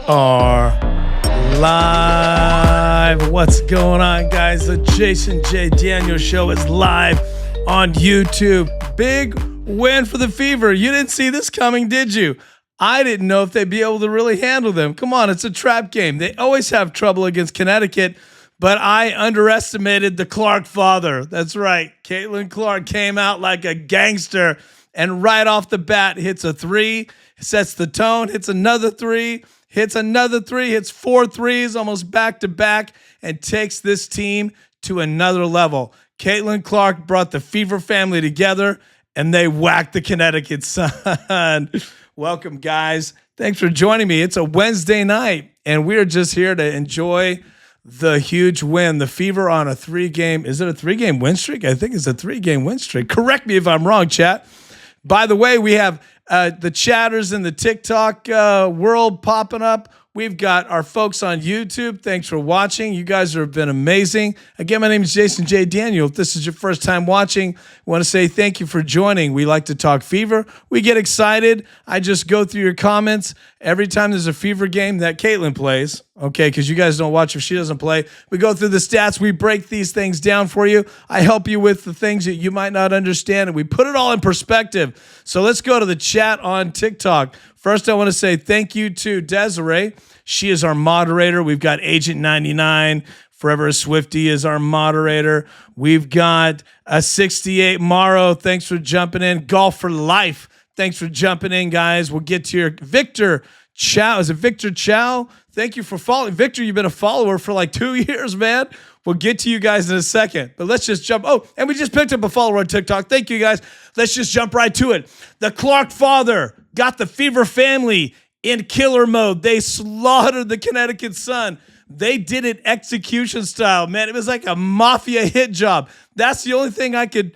are live. What's going on, guys? The Jason J. Daniel Show is live on YouTube. Big win for the Fever. You didn't see this coming, did you? I didn't know if they'd be able to really handle them. Come on, it's a trap game. They always have trouble against Connecticut, but I underestimated the Clark father. That's right. Caitlin Clark came out like a gangster and right off the bat hits a three, sets the tone, hits another three, hits another three, hits 4 threes almost back to back, and takes this team to another level. Caitlin Clark brought the Fever family together, and they whacked the Connecticut Sun. Welcome, guys. Thanks for joining me. It's a Wednesday night, and we're just here to enjoy the huge win. The Fever on a 3-game, is it a 3-game win streak? I think it's a 3-game win streak. Correct me if I'm wrong, chat. By the way, we have the chatters in the TikTok world popping up. We've got our folks on YouTube. Thanks for watching. You guys have been amazing. Again, my name is Jason J. Daniel. If this is your first time watching, I want to say thank you for joining. We like to talk Fever. We get excited. I just go through your comments every time there's a Fever game that Caitlin plays, okay, because you guys don't watch if she doesn't play. We go through the stats. We break these things down for you. I help you with the things that you might not understand, and we put it all in perspective. So let's go to the chat on TikTok. First, I want to say thank you to Desiree. She is our moderator. We've got Agent 99. Forever a Swiftie is our moderator. We've got a 68 Morrow. Thanks for jumping in. Golf for Life. Thanks for jumping in, guys. We'll get to your Victor Chow. Is it Victor Chow? Thank you for following. Victor, you've been a follower for like 2 years, man. We'll get to you guys in a second, but let's just jump. Oh, and we just picked up a follower on TikTok. Thank you, guys. Let's just jump right to it. The Clark father got the Fever family in killer mode. They slaughtered the Connecticut Sun. They did it execution style, man. It was like a mafia hit job. That's the only thing I could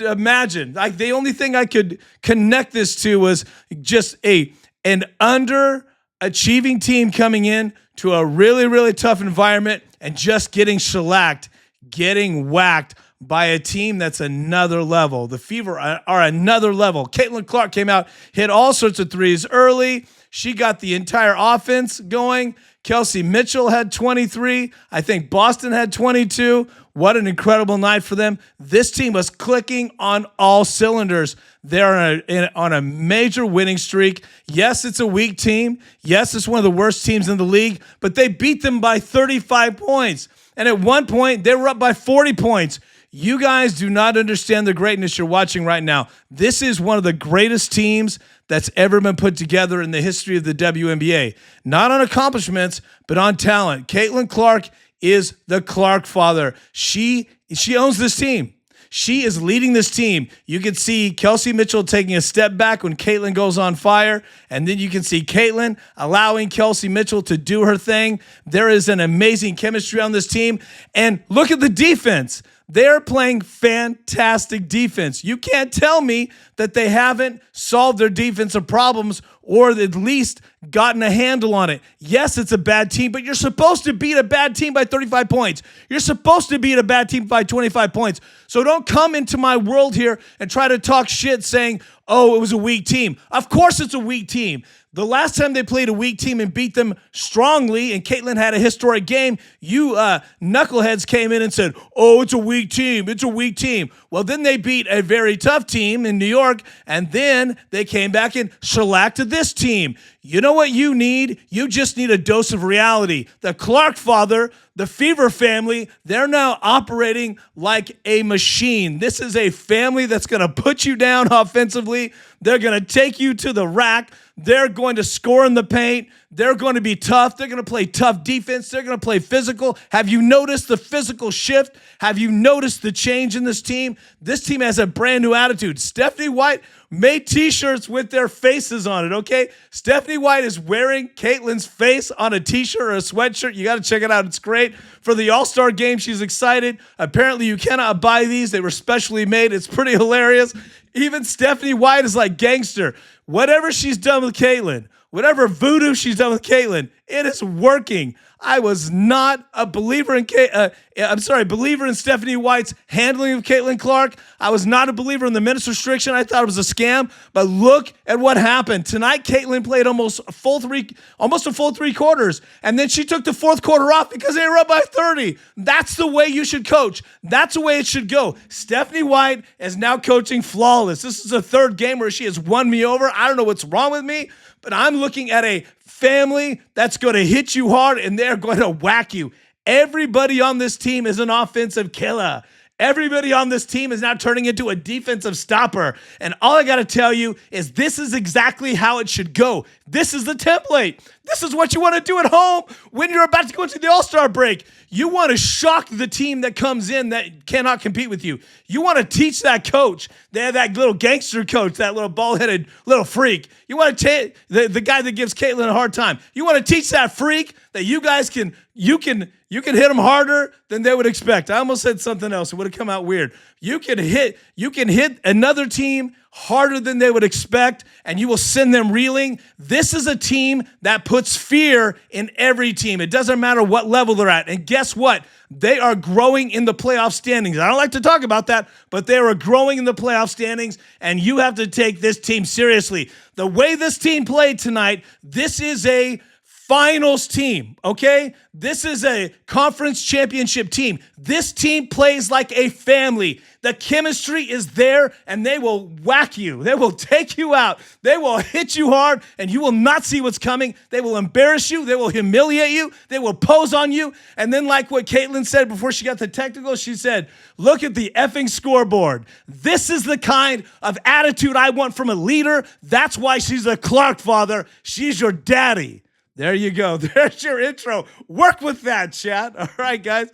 imagine. Like the only thing I could connect this to was just an underachieving team coming in to a really, really tough environment and just getting shellacked, getting whacked by a team that's another level. The Fever are another level. Caitlin Clark came out, hit all sorts of threes early. She got the entire offense going. Kelsey Mitchell had 23. I think Boston had 22. What an incredible night for them. This team was clicking on all cylinders. They're on a major winning streak. Yes, it's a weak team. Yes, it's one of the worst teams in the league, but they beat them by 35 points. And at one point, they were up by 40 points. You guys do not understand the greatness you're watching right now. This is one of the greatest teams that's ever been put together in the history of the WNBA. Not on accomplishments, but on talent. Caitlin Clark is the Clark father. She owns this team. She is leading this team. You can see Kelsey Mitchell taking a step back when Caitlin goes on fire, and then you can see Caitlin allowing Kelsey Mitchell to do her thing. There is an amazing chemistry on this team, and look at the defense. They're playing fantastic defense. You can't tell me that they haven't solved their defensive problems or at least gotten a handle on it. Yes, it's a bad team, but you're supposed to beat a bad team by 35 points. You're supposed to beat a bad team by 25 points. So don't come into my world here and try to talk shit saying, oh, it was a weak team. Of course it's a weak team. The last time they played a weak team and beat them strongly and Caitlin had a historic game, you knuckleheads came in and said, oh, it's a weak team. It's a weak team. Well, then they beat a very tough team in New York, and then they came back and shellacked this team. You know what you need? You just need a dose of reality. The Clark father, the Fever family, they're now operating like a machine. This is a family that's going to put you down offensively. They're going to take you to the rack. They're going to score in the paint. They're going to be tough. They're going to play tough defense. They're going to play physical. Have you noticed the physical shift? Have you noticed the change in this team? This team has a brand new attitude. Stephanie White made t-shirts with their faces on it, okay? Stephanie White is wearing Caitlin's face on a t-shirt or a sweatshirt. You got to check it out. It's great. For the All-Star game, she's excited. Apparently, you cannot buy these. They were specially made. It's pretty hilarious. Even Stephanie White is like gangster. Whatever she's done with Caitlin, whatever voodoo she's done with Caitlin, it is working. I was not a believer in believer in Stephanie White's handling of Caitlin Clark. I was not a believer in the minutes restriction. I thought it was a scam. But look at what happened. Tonight, Caitlin played almost a full three quarters. And then she took the fourth quarter off because they were up by 30. That's the way you should coach. That's the way it should go. Stephanie White is now coaching flawless. This is the third game where she has won me over. I don't know what's wrong with me, but I'm looking at a family that's going to hit you hard and they're going to whack you. Everybody on this team is an offensive killer. Everybody on this team is now turning into a defensive stopper. And all I got to tell you is this is exactly how it should go. This is the template. This is what you want to do at home when you're about to go into the All-Star break. You want to shock the team that comes in that cannot compete with you. You want to teach that coach, that little gangster coach, that little bald-headed little freak. You want to the guy that gives Caitlin a hard time. You want to teach that freak that you guys can hit them harder than they would expect. I almost said something else. It would have come out weird. You can hit another team harder than they would expect, and you will send them reeling. This is a team that puts fear in every team. It doesn't matter what level they're at. And guess what? They are growing in the playoff standings. I don't like to talk about that, but they are growing in the playoff standings, and you have to take this team seriously. The way this team played tonight, this is a finals team, okay? This is a conference championship team. This team plays like a family. The chemistry is there, and they will whack you. They will take you out. They will hit you hard, and you will not see what's coming. They will embarrass you. They will humiliate you. They will pose on you. And then like what Caitlin said before she got the technical, she said, look at the effing scoreboard. This is the kind of attitude I want from a leader. That's why she's a CLARKFATHER. She's your daddy. There you go. There's your intro. Work with that, chat. All right, guys.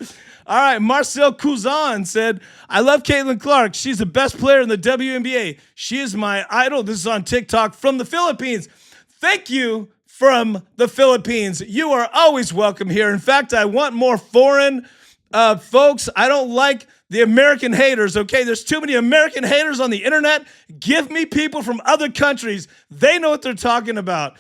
All right, Marcel Couzan said, I love Caitlin Clark. She's the best player in the WNBA. She is my idol. This is on TikTok from the Philippines. Thank you from the Philippines. You are always welcome here. In fact, I want more foreign folks. I don't like the American haters, okay? There's too many American haters on the internet. Give me people from other countries. They know what they're talking about.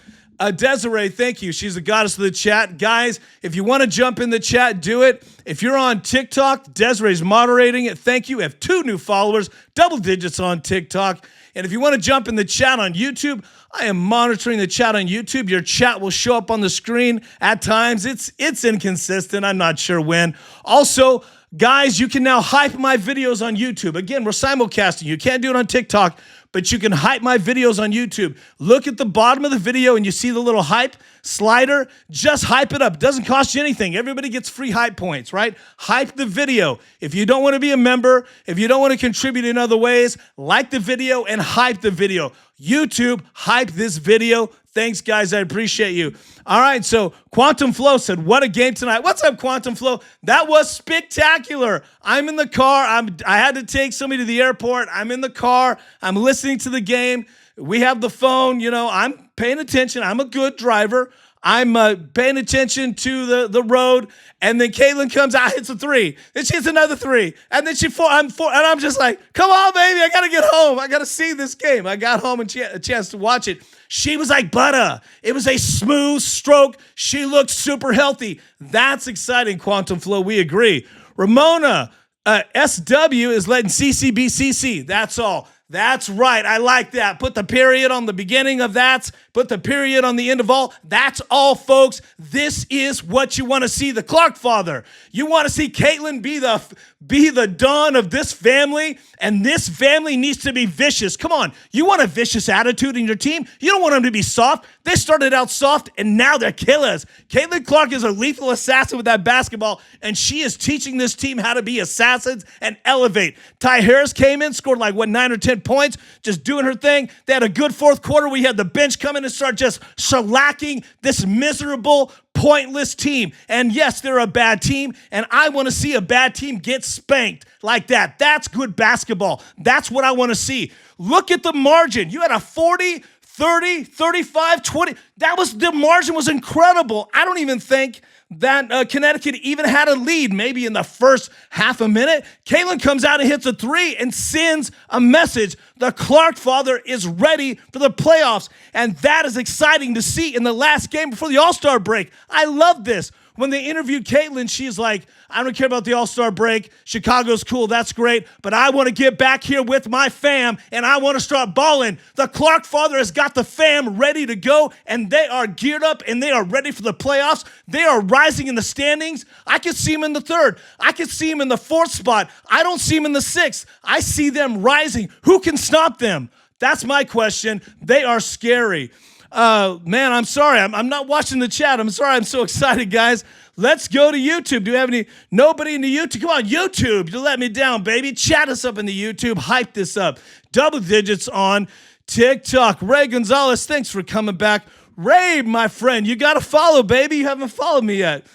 Desiree, thank you. She's the goddess of the chat. Guys, if you want to jump in the chat, do it. If you're on TikTok, Desiree's moderating it. Thank you. We have 2 new followers, double digits on TikTok. And if you want to jump in the chat on YouTube, I am monitoring the chat on YouTube. Your chat will show up on the screen at times. It's inconsistent. I'm not sure when. Also, guys, you can now hype my videos on YouTube. Again, we're simulcasting. You can't do it on TikTok, but you can hype my videos on YouTube. Look at the bottom of the video and you see the little hype slider. Just hype it up. It doesn't cost you anything. Everybody gets free hype points, right? Hype the video. If you don't want to be a member, if you don't want to contribute in other ways, like the video and hype the video. YouTube, hype this video. Thanks, guys. I appreciate you. All right, so Quantum Flow said, what a game tonight. What's up, Quantum Flow? That was spectacular. I'm in the car. I had to take somebody to the airport. I'm in the car. I'm listening to the game. We have the phone. You know, I'm paying attention. I'm a good driver. I'm paying attention to the road. And then Caitlin comes out, hits a 3. Then she hits another 3. And then I'm 4. And I'm just like, come on, baby. I got to get home. I got to see this game. I got home and a chance to watch it. She was like butter. It was a smooth stroke. She looked super healthy. That's exciting, Quantum Flow. We agree. Ramona, SW is letting CC be CC. That's all. That's right. I like that. Put the period on the beginning of that. Put the period on the end of all. That's all, folks. This is what you want to see. The CLARKFATHER. You want to see Caitlin be the dawn of this family, and this family needs to be vicious. Come on. You want a vicious attitude in your team? You don't want them to be soft. They started out soft, and now they're killers. Caitlin Clark is a lethal assassin with that basketball, and she is teaching this team how to be assassins and elevate. Ty Harris came in, scored like, 9 or 10 points, just doing her thing. They had a good fourth quarter. We had the bench come in and start just shellacking this miserable, pointless team. And yes, they're a bad team, and I want to see a bad team get spanked like that. That's good basketball. That's what I want to see. Look at the margin. You had a 40, 30, 35, 20. The margin was incredible. I don't even think that Connecticut even had a lead maybe in the first half a minute. Caitlin comes out and hits a 3 and sends a message. The CLARKFATHER is ready for the playoffs, and that is exciting to see in the last game before the All-Star break. I love this. when they interviewed Caitlyn, she's like, I don't care about the All-Star break. Chicago's cool. That's great. But I want to get back here with my fam, and I want to start balling. The Clark father has got the fam ready to go, and they are geared up, and they are ready for the playoffs. They are rising in the standings. I can see them in the third. I can see them in the fourth spot. I don't see them in the sixth. I see them rising. Who can stop them? That's my question. They are scary. Man, I'm sorry. I'm not watching the chat. I'm sorry. I'm so excited, guys. Let's go to YouTube. Do we have nobody in the YouTube? Come on, YouTube. You let me down, baby. Chat us up in the YouTube. Hype this up. Double digits on TikTok. Ray Gonzalez, thanks for coming back. Ray, my friend, you got to follow, baby. You haven't followed me yet.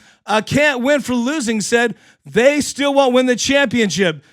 Can't win for losing said they still won't win the championship.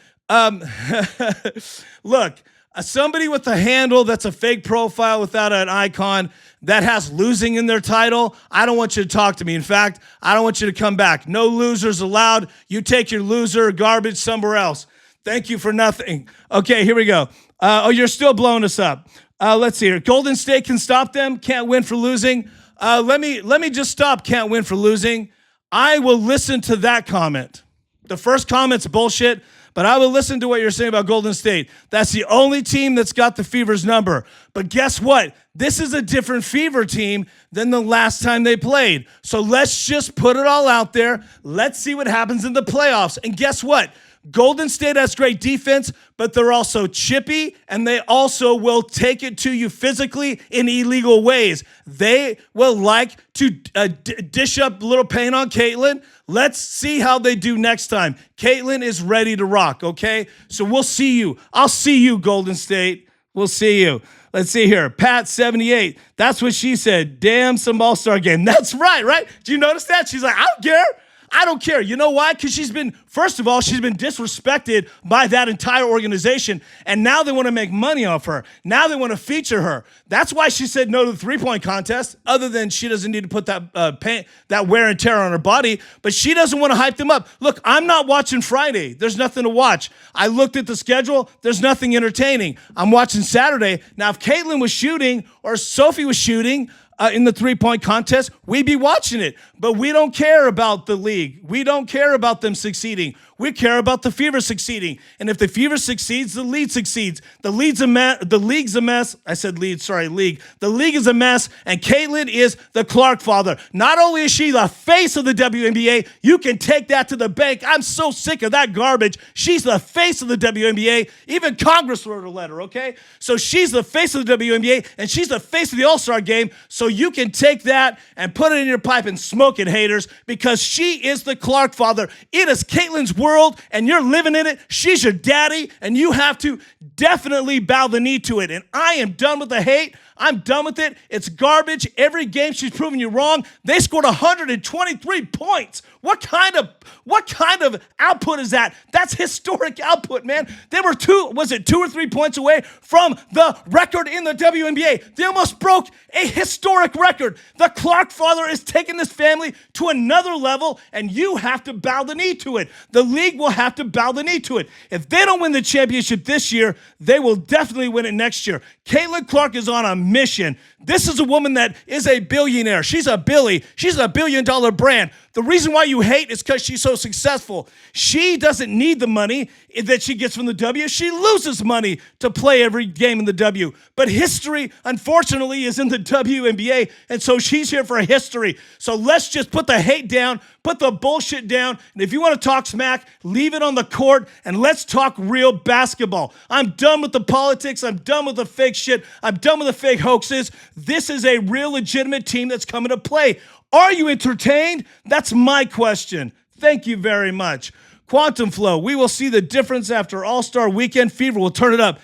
Look, somebody with a handle that's a fake profile without an icon that has losing in their title, I don't want you to talk to me. In fact, I don't want you to come back. No losers allowed. You take your loser garbage somewhere else. Thank you for nothing. Okay, here we go. You're still blowing us up. Let's see here. Golden State can stop them. Can't win for losing. Let me just stop. Can't win for losing. I will listen to that comment. The first comment's bullshit, but I will listen to what you're saying about Golden State. That's the only team that's got the Fever's number. But guess what? This is a different Fever team than the last time they played. So let's just put it all out there. Let's see what happens in the playoffs. And guess what? Golden State has great defense, but they're also chippy, and they also will take it to you physically in illegal ways. They will like to dish up a little pain on Caitlyn. Let's see how they do next time. Caitlyn is ready to rock, okay? So we'll see you. I'll see you, Golden State. We'll see you. Let's see here. Pat78. That's what she said. Damn, some all-star game. That's right? Do you notice that? She's like, I don't care. I don't care. You know why? Because first of all, she's been disrespected by that entire organization, and now they want to make money off her. Now they want to feature her. That's why she said no to the three-point contest, other than she doesn't need to put that wear and tear on her body, but she doesn't want to hype them up. Look, I'm not watching Friday. There's nothing to watch. I looked at the schedule. There's nothing entertaining. I'm watching Saturday. Now, if Caitlyn was shooting or Sophie was shooting, in the three-point contest, we'd be watching it. But we don't care about the league. We don't care about them succeeding. We care about the Fever succeeding. And if the Fever succeeds, the league succeeds. The league's a mess. I said lead, sorry, league. The league is a mess, and Caitlyn is the Clark father. Not only is she the face of the WNBA, you can take that to the bank. I'm so sick of that garbage. She's the face of the WNBA. Even Congress wrote a letter, okay? So she's the face of the WNBA, and she's the face of the All-Star game. So you can take that and put it in your pipe and smoke it, haters, because she is the Clark father. It is Caitlyn's world, and you're living in it. She's your daddy, and you have to definitely bow the knee to it. And I am done with the hate. I'm done with it. It's garbage. Every game she's proven you wrong. They scored 123 points. What kind of output is that? That's historic output, man. They were 2 or 3 points away from the record in the WNBA. They almost broke a historic record. The Clark father is taking this family to another level, and you have to bow the knee to it. The league will have to bow the knee to it. If they don't win the championship this year, they will definitely win it next year. Caitlyn Clark is on a mission. This is a woman that is a billionaire. She's a Billy. She's a $1 billion brand. The reason why you hate is because she's so successful. She doesn't need the money that she gets from the W. She loses money to play every game in the W. But history, unfortunately, is in the WNBA, and so she's here for history. So let's just put the hate down, put the bullshit down, and if you want to talk smack, leave it on the court, and let's talk real basketball. I'm done with the politics. I'm done with the fake shit. I'm done with the fake hoaxes. This is a real legitimate team that's coming to play. Are you entertained? That's my question. Thank you very much. Quantum Flow, we will see the difference after All-Star Weekend. Fever will turn it up.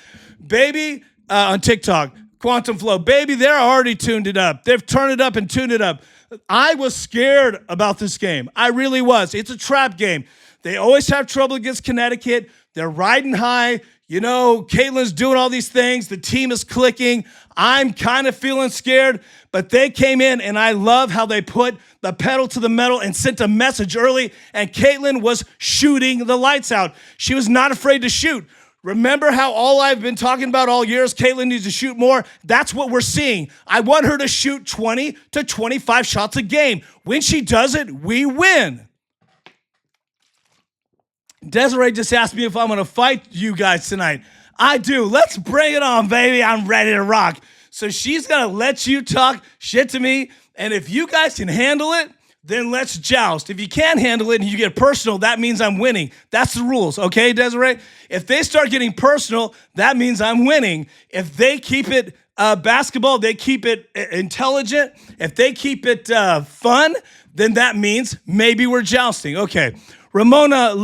Baby, on TikTok, Quantum Flow, baby, they're already tuned it up. They've turned it up and tuned it up. I was scared about this game. I really was. It's a trap game. They always have trouble against Connecticut. They're riding high. You know, Caitlyn's doing all these things. The team is clicking. I'm kind of feeling scared, but they came in, and I love how they put the pedal to the metal and sent a message early, and Caitlyn was shooting the lights out. She was not afraid to shoot. Remember how all I've been talking about all year is Caitlin needs to shoot more? That's what we're seeing. I want her to shoot 20 to 25 shots a game. When she does it, we win. Desiree just asked me if I'm going to fight you guys tonight. I do. Let's bring it on, baby. I'm ready to rock. So she's going to let you talk shit to me. And if you guys can handle it, then let's joust. If you can't handle it and you get personal, that means I'm winning. That's the rules, okay, Desiree? If they start getting personal, that means I'm winning. If they keep it basketball, they keep it intelligent, if they keep it fun, then that means maybe we're jousting. Okay. Ramona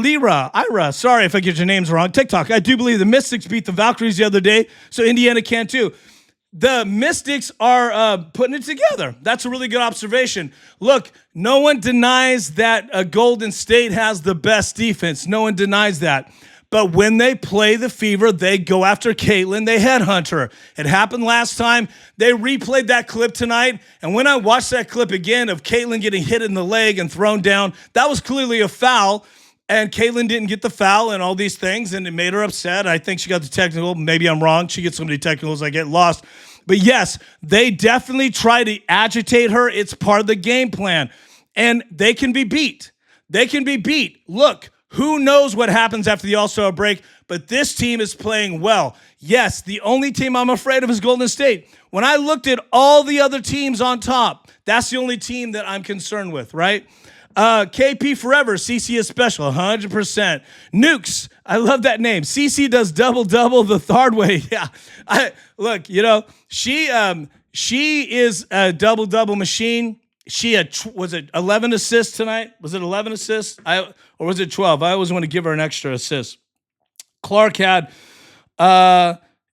Ira, sorry if I get your names wrong. TikTok, I do believe the Mystics beat the Valkyries the other day, so Indiana can too. The Mystics are putting it together. That's a really good observation. Look, no one denies that Golden State has the best defense. No one denies that. But when they play the Fever, they go after Caitlin. They headhunt her. It happened last time. They replayed that clip tonight. And when I watched that clip again of Caitlin getting hit in the leg and thrown down, that was clearly a foul. And Caitlin didn't get the foul and all these things, and it made her upset. I think she got the technical. Maybe I'm wrong. She gets so many technicals, I get lost. But yes, they definitely try to agitate her. It's part of the game plan. And they can be beat. They can be beat. Look, who knows what happens after the All-Star break, but this team is playing well. Yes, the only team I'm afraid of is Golden State. When I looked at all the other teams on top, that's the only team that I'm concerned with, right? KP Forever, CC is special, 100%. Nukes, I love that name. CC does double-double the hard way. Yeah, look, you know, she is a double-double machine. She had, was it 11 assists tonight? Was it 11 assists? Or was it 12? I always want to give her an extra assist. Clark had,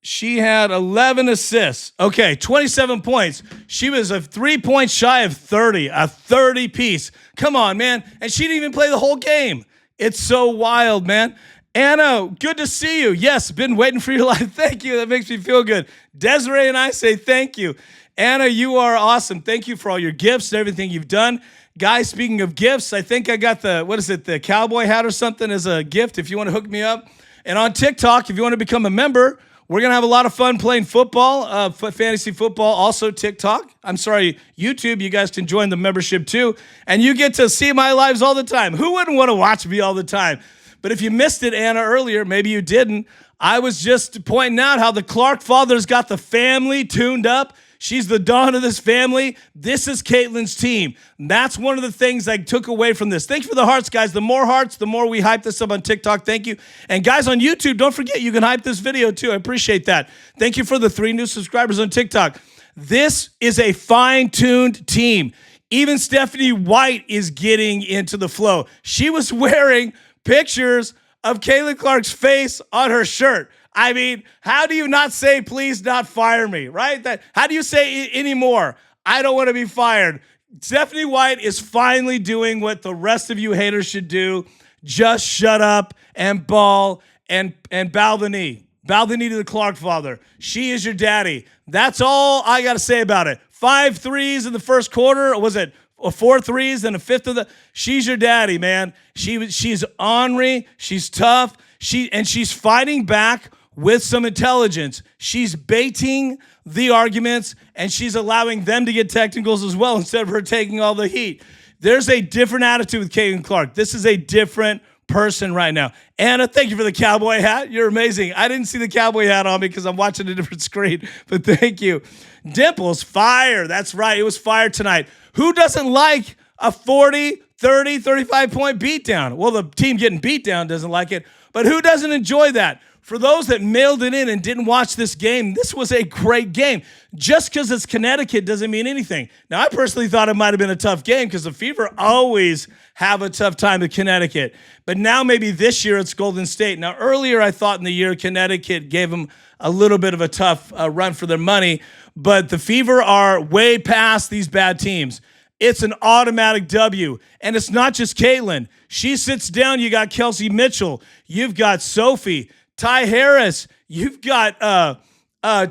she had 11 assists. Okay, 27 points. She was a 3 points shy of 30, a 30 piece. Come on, man. And she didn't even play the whole game. It's so wild, man. Anna, good to see you. Yes, been waiting for your life. Thank you. That makes me feel good. Desiree and I say thank you. Anna, you are awesome. Thank you for all your gifts and everything you've done. Guys, speaking of gifts, I think I got the cowboy hat or something as a gift if you want to hook me up. And on TikTok, if you want to become a member, we're going to have a lot of fun playing football, fantasy football, also TikTok. I'm sorry, YouTube. You guys can join the membership too. And you get to see my lives all the time. Who wouldn't want to watch me all the time? But if you missed it, Anna, earlier, maybe you didn't, I was just pointing out how the Clark fathers got the family tuned up. She's the dawn of this family. This is Caitlin's team. That's one of the things I took away from this. Thank you for the hearts, guys. The more hearts, the more we hype this up on TikTok. Thank you. And guys on YouTube, don't forget, you can hype this video too. I appreciate that. Thank you for the 3 new subscribers on TikTok. This is a fine-tuned team. Even Stephanie White is getting into the flow. She was wearing pictures of Caitlin Clark's face on her shirt. I mean, how do you not say, please not fire me, right? How do you say anymore? I don't want to be fired. Stephanie White is finally doing what the rest of you haters should do. Just shut up and ball and bow the knee. Bow the knee to the Clark father. She is your daddy. That's all I got to say about it. 5 threes in the first quarter. Or was it 4 threes and a fifth of the? She's your daddy, man. She's ornery. She's tough. She's fighting back with some intelligence. She's baiting the arguments, and she's allowing them to get technicals as well instead of her taking all the heat. There's a different attitude with Caitlin Clark. This is a different person right now. Anna, thank you for the cowboy hat. You're amazing. I didn't see the cowboy hat on me because I'm watching a different screen, but thank you. Dimples, fire. That's right. It was fire tonight. Who doesn't like a 40, 30, 35-point beatdown? Well, the team getting beat down doesn't like it, but who doesn't enjoy that? For those that mailed it in and didn't watch this game, this was a great game. Just because it's Connecticut doesn't mean anything. Now, I personally thought it might have been a tough game because the Fever always have a tough time at Connecticut. But now maybe this year it's Golden State. Now, earlier I thought in the year Connecticut gave them a little bit of a tough run for their money. But the Fever are way past these bad teams. It's an automatic W. And it's not just Caitlin. She sits down. You got Kelsey Mitchell. You've got Sophie. Ty Harris, you've got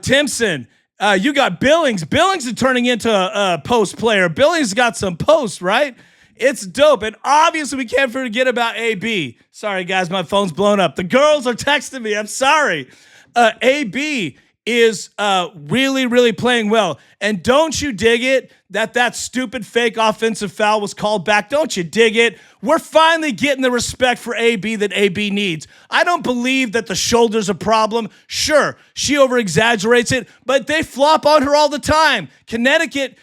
Timpson, you got Billings. Billings is turning into a post player. Billings got some posts, right? It's dope. And obviously, we can't forget about AB. Sorry, guys, my phone's blown up. The girls are texting me. I'm sorry. AB is really, really playing well. And don't you dig it that stupid fake offensive foul was called back? Don't you dig it? We're finally getting the respect for AB that AB needs. I don't believe that the shoulder's a problem. Sure, she over-exaggerates it, but they flop on her all the time. Connecticut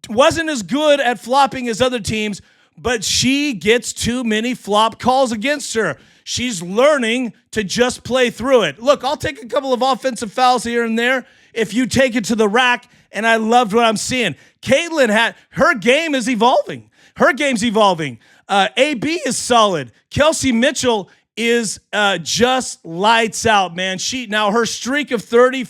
wasn't as good at flopping as other teams, but she gets too many flop calls against her. She's learning to just play through it. Look, I'll take a couple of offensive fouls here and there if you take it to the rack, and I loved what I'm seeing. Caitlin her game is evolving. Her game's evolving. AB is solid. Kelsey Mitchell is just lights out, man. Her streak of 30,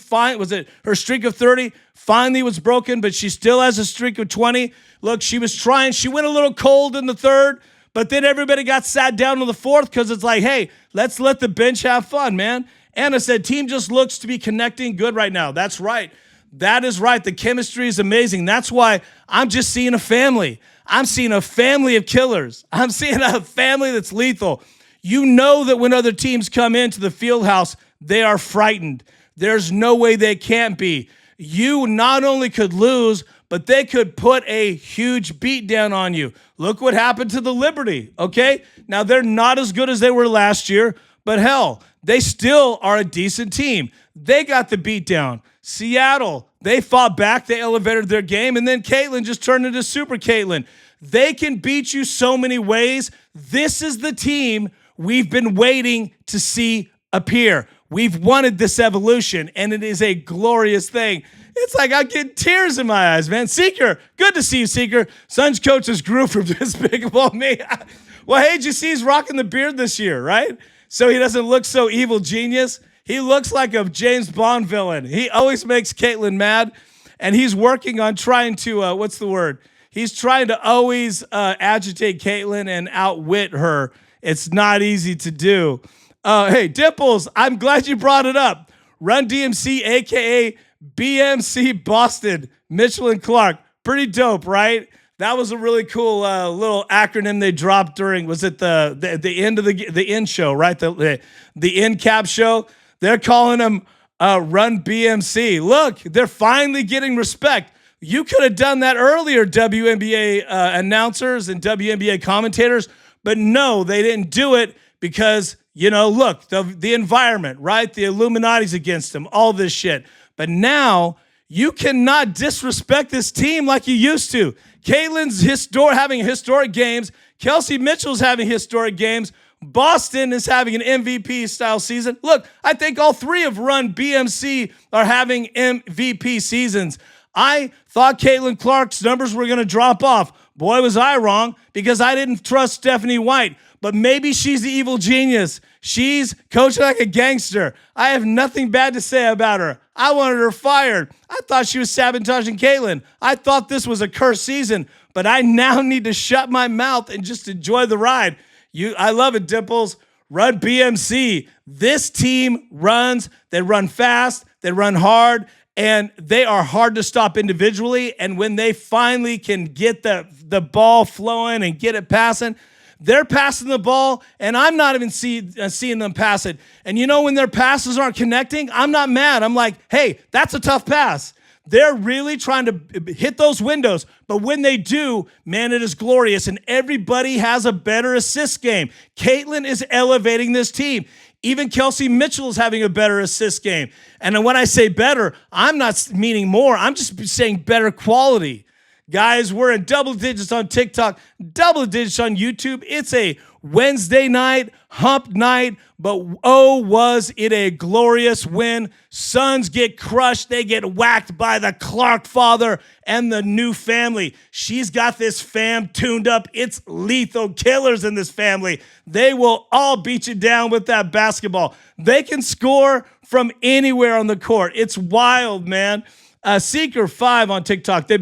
her streak of 30 finally was broken, but she still has a streak of 20. Look, she was trying. She went a little cold in the third, but then everybody got sat down in the fourth because it's like, hey, let's let the bench have fun, man. Anna said, team just looks to be connecting good right now. That's right. That is right. The chemistry is amazing. That's why I'm just seeing a family. I'm seeing a family of killers. I'm seeing a family that's lethal. You know that when other teams come into the field house, they are frightened. There's no way they can't be. You not only could lose, but they could put a huge beat down on you. Look what happened to the Liberty, okay? Now, they're not as good as they were last year, but hell, they still are a decent team. They got the beat down. Seattle, they fought back, they elevated their game, and then Caitlin just turned into Super Caitlin. They can beat you so many ways. This is the team we've been waiting to see appear. We've wanted this evolution, and it is a glorious thing. It's like I get tears in my eyes, man. Seeker, good to see you, Seeker. Suns coaches grew from Despicable Me. Well, hey, did you see he's rocking the beard this year, right? So he doesn't look so evil genius. He looks like a James Bond villain. He always makes Caitlin mad, and he's working on trying to, what's the word? He's trying to always agitate Caitlin and outwit her. It's not easy to do. Hey, Dimples, I'm glad you brought it up. Run DMC, a.k.a. BMC Boston, Mitchell and Clark. Pretty dope, right? That was a really cool little acronym they dropped during, was it the end of the end show, right? The end cap show. They're calling them Run BMC. Look, they're finally getting respect. You could have done that earlier, WNBA announcers and WNBA commentators, but no, they didn't do it because, look, the environment, right? The Illuminati's against them, all this shit. But now you cannot disrespect this team like you used to. Caitlin's having historic games. Kelsey Mitchell's having historic games. Boston is having an MVP-style season. Look, I think all three of Run BMC are having MVP seasons. I thought Caitlin Clark's numbers were going to drop off. Boy, was I wrong, because I didn't trust Stephanie White. But maybe she's the evil genius. She's coaching like a gangster. I have nothing bad to say about her. I wanted her fired. I thought she was sabotaging Caitlin. I thought this was a cursed season, but I now need to shut my mouth and just enjoy the ride. I love it, Dimples. Run BMC. This team runs. They run fast. They run hard. And they are hard to stop individually. And when they finally can get the ball flowing and get it passing, they're passing the ball, and I'm not even seeing them pass it. And when their passes aren't connecting, I'm not mad. I'm like, hey, that's a tough pass. They're really trying to hit those windows. But when they do, man, it is glorious. And everybody has a better assist game. Caitlin is elevating this team. Even Kelsey Mitchell is having a better assist game. And when I say better, I'm not meaning more. I'm just saying better quality. Guys, we're in double digits on TikTok, double digits on YouTube. It's a Wednesday night, hump night, but oh, was it a glorious win. Suns get crushed. They get whacked by the CLARKFATHER and the new family. She's got this fam tuned up. It's lethal killers in this family. They will all beat you down with that basketball. They can score from anywhere on the court. It's wild, man. Seeker 5 on TikTok. The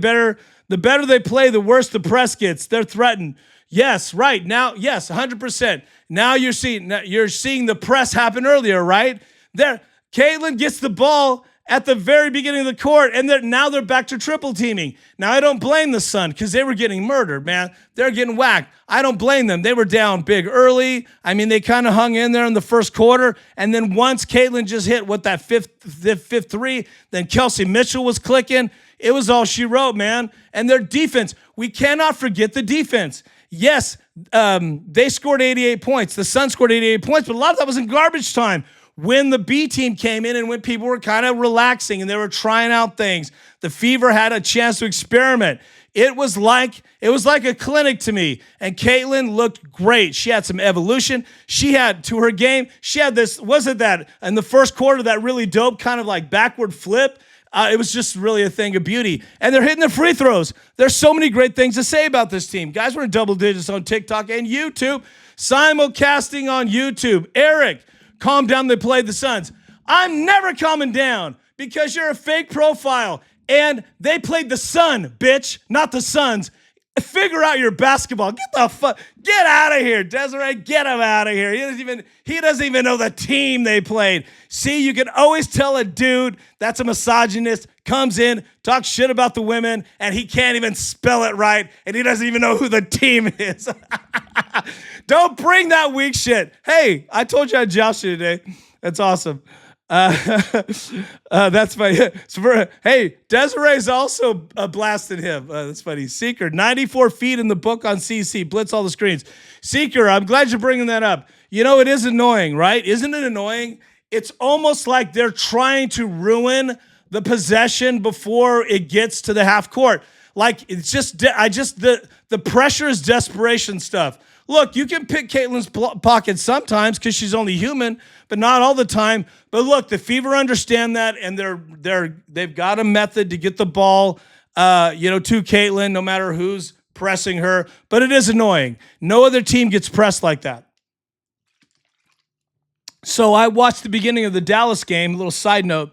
better they play, the worse the press gets. They're threatened. Yes, right. Now, yes, 100%. Now you're seeing the press happen earlier, right? Caitlin gets the ball, at the very beginning of the court, and now they're back to triple teaming. Now, I don't blame the Sun because they were getting murdered, man. They're getting whacked. I don't blame them. They were down big early. I mean, they kind of hung in there in the first quarter, and then once Caitlin just hit that fifth three, then Kelsey Mitchell was clicking. It was all she wrote, man. And their defense, we cannot forget the defense. Yes, they scored 88 points. The Sun scored 88 points, but a lot of that was in garbage time. When the B team came in and when people were kind of relaxing and they were trying out things, the Fever had a chance to experiment. It was like a clinic to me. And Caitlin looked great. She had some evolution. She had to her game. She had this, wasn't that in the first quarter, that really dope kind of like backward flip. It was just really a thing of beauty. And they're hitting the free throws. There's so many great things to say about this team. Guys, we're in double digits on TikTok and YouTube. Simulcasting on YouTube. Eric, calm down, they played the Suns. I'm never calming down because you're a fake profile. And they played the Sun, bitch, not the Suns. Figure out your basketball. Get out of here, Desiree. Get him out of here. He doesn't even know the team they played. See, you can always tell a dude that's a misogynist comes in, talks shit about the women, and he can't even spell it right, and he doesn't even know who the team is. Don't bring that weak shit. Hey, I told you I'd joust you today. That's awesome. That's funny. Hey, Desiree's also blasted him. That's funny. Seeker, 94 feet in the book on CC. Blitz all the screens. Seeker, I'm glad you're bringing that up. You know, it is annoying, right? Isn't it annoying? It's almost like they're trying to ruin the possession before it gets to the half court. Like, it's just, the pressure is desperation stuff. Look, you can pick Caitlin's pocket sometimes because she's only human, but not all the time. But look, the Fever understand that, and they've got a method to get the ball, to Caitlin, no matter who's pressing her. But it is annoying. No other team gets pressed like that. So I watched the beginning of the Dallas game, a little side note,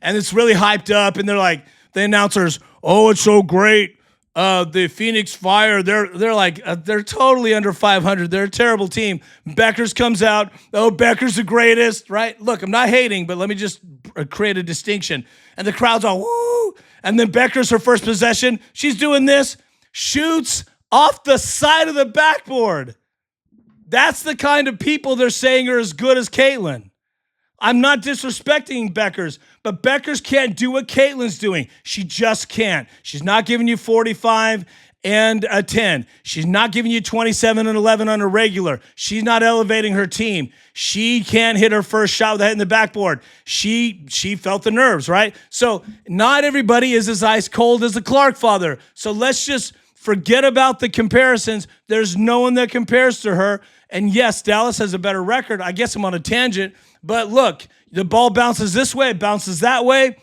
and it's really hyped up, and they're like, the announcers, oh, it's so great. The Phoenix Fire, they're totally under 500. They're a terrible team. Beckers comes out. Oh, Becker's the greatest, right? Look, I'm not hating, but let me just create a distinction. And the crowd's all, woo! And then Becker's her first possession. She's doing this, shoots off the side of the backboard. That's the kind of people they're saying are as good as Caitlin. I'm not disrespecting Beckers, but Beckers can't do what Caitlin's doing. She just can't. She's not giving you 45 and a 10. She's not giving you 27 and 11 on a regular. She's not elevating her team. She can't hit her first shot without hitting the backboard. She felt the nerves, right? So not everybody is as ice cold as the CLARKFATHER. So let's just forget about the comparisons. There's no one that compares to her. And yes, Dallas has a better record. I guess I'm on a tangent. But look, the ball bounces this way, it bounces that way.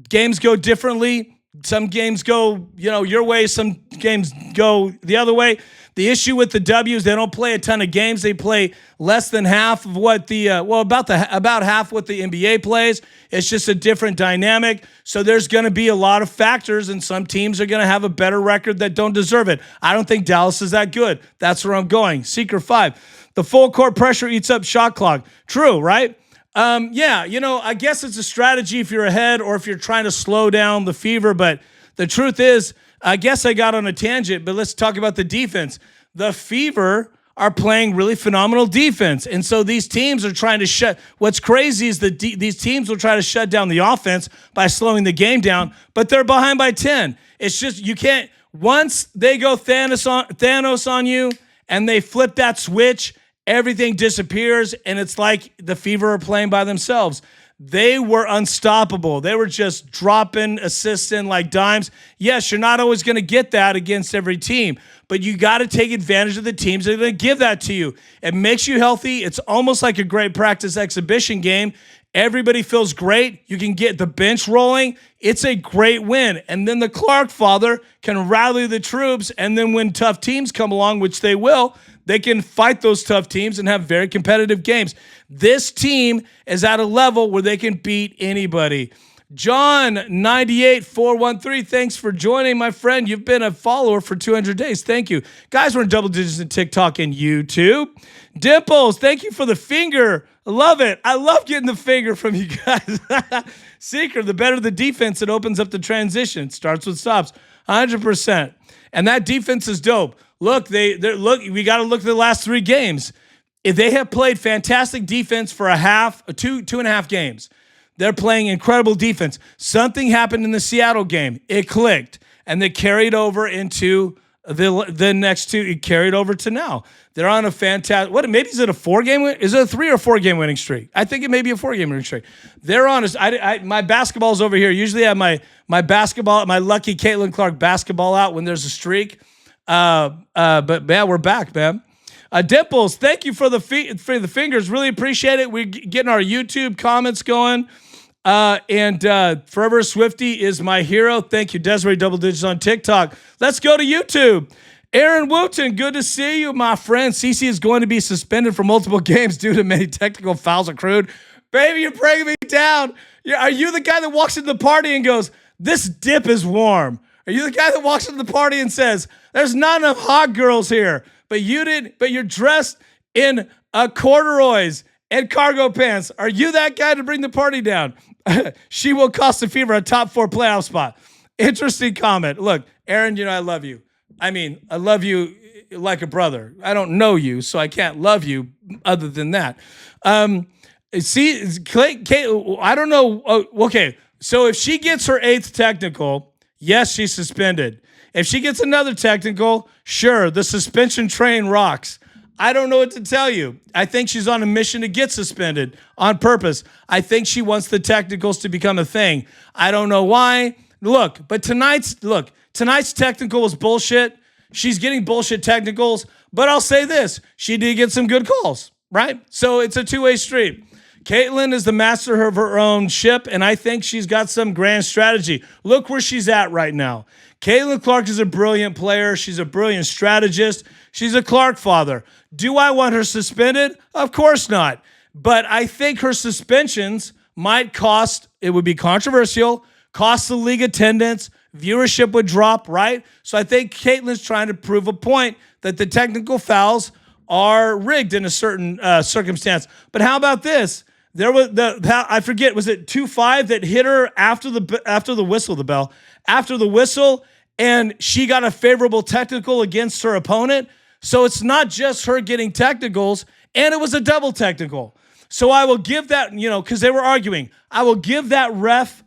Games go differently. Some games go, your way. Some games go the other way. The issue with the W's, they don't play a ton of games. They play less than half of what about half what the NBA plays. It's just a different dynamic. So there's going to be a lot of factors, and some teams are going to have a better record that don't deserve it. I don't think Dallas is that good. That's where I'm going. Seeker 5. The full court pressure eats up shot clock. True, right? I guess it's a strategy if you're ahead or if you're trying to slow down the Fever. But the truth is, I guess I got on a tangent, but let's talk about the defense. The Fever are playing really phenomenal defense. And so these teams are trying to what's crazy is these teams will try to shut down the offense by slowing the game down, but they're behind by 10. It's just, you can't, once they go Thanos on you and they flip that switch, everything disappears, and it's like the Fever are playing by themselves. They were unstoppable. They were just dropping assists in like dimes. Yes, you're not always going to get that against every team, but you got to take advantage of the teams that are going to give that to you. It makes you healthy. It's almost like a great practice exhibition game. Everybody feels great. You can get the bench rolling. It's a great win. And then the CLARKFATHER can rally the troops, and then when tough teams come along, which they will, they can fight those tough teams and have very competitive games. This team is at a level where they can beat anybody. John, 98413, thanks for joining, my friend. You've been a follower for 200 days. Thank you. Guys, we're in double digits in TikTok and YouTube. Dimples, thank you for the finger. I love it. I love getting the finger from you guys. Seeker, the better the defense, it opens up the transition. It starts with stops. 100%. And that defense is dope. Look, we got to look at the last 3 games. If they have played fantastic defense for two and a half games, they're playing incredible defense. Something happened in the Seattle game. It clicked, and they carried over into the next 2. It carried over to now. They're on a fantastic. Maybe is it a 4-game win? Is it a 3 or 4-game winning streak? I think it may be a 4-game winning streak. They're on. My basketball's over here. Usually I have my basketball, my lucky Caitlin Clark basketball out when there's a streak. But man, we're back, man. Dimples, thank you for the fingers. Really appreciate it. We're getting our YouTube comments going. And Forever Swifty is my hero. Thank you, Desiree Double Digits on TikTok. Let's go to YouTube. Aaron Wooten, good to see you, my friend. CC is going to be suspended for multiple games due to many technical fouls accrued. Baby, you're bringing me down. Are you the guy that walks into the party and goes, this dip is warm? Are you the guy that walks into the party and says, there's not enough hot girls here, but you're dressed in corduroys and cargo pants? Are you that guy to bring the party down? She will cost the Fever a top 4 playoff spot. Interesting comment. Look, Aaron, I love you. I love you like a brother. I don't know you, so I can't love you other than that. Kate, I don't know. Okay, so if she gets her 8th technical, yes, she's suspended. If she gets another technical, sure, the suspension train rocks. I don't know what to tell you. I think she's on a mission to get suspended on purpose. I think she wants the technicals to become a thing. I don't know why. But tonight's technical was bullshit. She's getting bullshit technicals, but I'll say this. She did get some good calls, right? So it's a 2-way street. Caitlin is the master of her own ship, and I think she's got some grand strategy. Look where she's at right now. Caitlin Clark is a brilliant player. She's a brilliant strategist. She's a Clark father. Do I want her suspended? Of course not. But I think her suspensions might cost, it would be controversial, cost the league attendance, viewership would drop, right? So I think Caitlin's trying to prove a point that the technical fouls are rigged in a certain circumstance. But how about this? There was I forget, was it 2-5 that hit her after the whistle, and she got a favorable technical against her opponent. So it's not just her getting technicals, and it was a double technical. So I will give that, because they were arguing, I will give that ref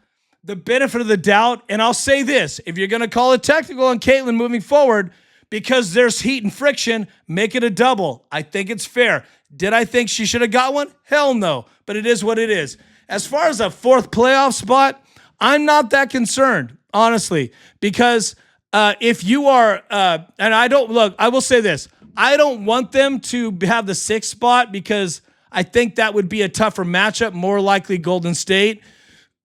the benefit of the doubt, and I'll say this: if you're going to call it technical on Caitlin moving forward, because there's heat and friction, make it a double. I think it's fair. Did I think she should have got one? Hell no. But it is what it is. As far as a 4th playoff spot, I'm not that concerned, honestly, because if you are, and I will say this, I don't want them to have the 6th spot because I think that would be a tougher matchup, more likely Golden State.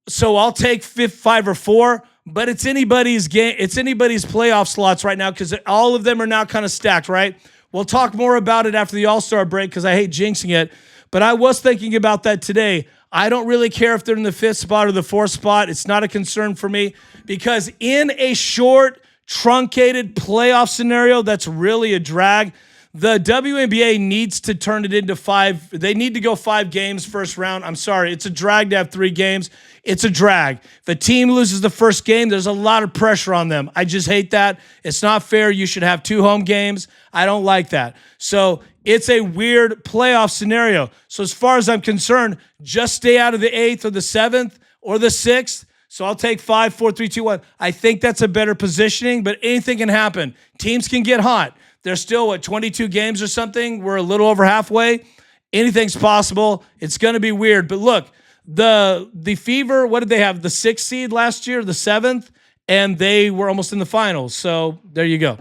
So I'll take 5 or 4. But it's anybody's game. It's anybody's playoff slots right now because all of them are now kind of stacked, right? We'll talk more about it after the All-Star break because I hate jinxing it. But I was thinking about that today. I don't really care if they're in the 5th spot or the 4th spot. It's not a concern for me because in a short, truncated playoff scenario that's really a drag, the WNBA needs to turn it into 5. They need to go 5 games first round. I'm sorry. It's a drag to have 3 games. It's a drag. If a team loses the first game, there's a lot of pressure on them. I just hate that. It's not fair. You should have 2 home games. I don't like that. So it's a weird playoff scenario. So as far as I'm concerned, just stay out of the 8th or the 7th or the 6th. So I'll take 5, 4, 3, 2, 1. I think that's a better positioning, but anything can happen. Teams can get hot. There's still, 22 games or something? We're a little over halfway. Anything's possible. It's going to be weird. But look, the Fever, what did they have? The 6th seed last year, the 7th, and they were almost in the finals. So there you go.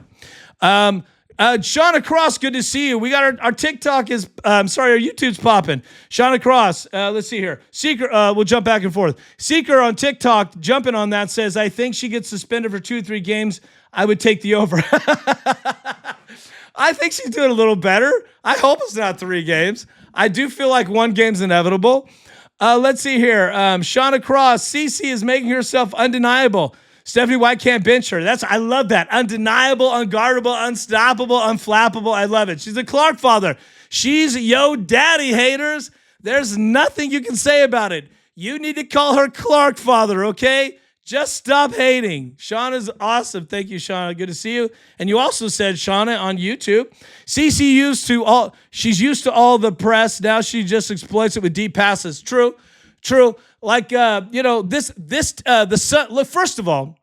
Shauna Cross, good to see you. We got our TikTok is, our YouTube's popping. Shauna Cross, let's see here. Seeker, we'll jump back and forth. Seeker on TikTok, jumping on that, says, I think she gets suspended for 2 or 3 games. I would take the over. I think she's doing a little better. I hope it's not 3 games. I do feel like 1 game's inevitable. Let's see here. Shauna Cross, CC is making herself undeniable. Stephanie White can't bench her. I love that. Undeniable, unguardable, unstoppable, unflappable. I love it. She's a Clark father. She's yo daddy, haters. There's nothing you can say about it. You need to call her CLARKFATHER, okay? Just stop hating. Shauna's awesome. Thank you, Shauna. Good to see you. And you also said, Shauna, on YouTube, she's used to all the press. Now she just exploits it with deep passes. True. Like, look, first of all,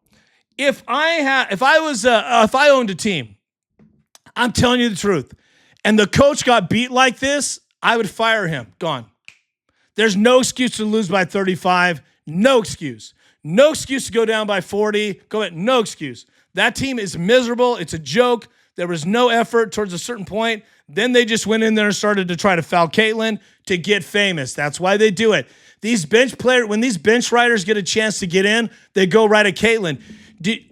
if I owned a team, I'm telling you the truth, and the coach got beat like this, I would fire him. Gone. There's no excuse to lose by 35. No excuse. No excuse to go down by 40. No excuse. That team is miserable. It's a joke. There was no effort towards a certain point. Then they just went in there and started to try to foul Caitlin to get famous. That's why they do it. When these bench riders get a chance to get in, they go right at Caitlin.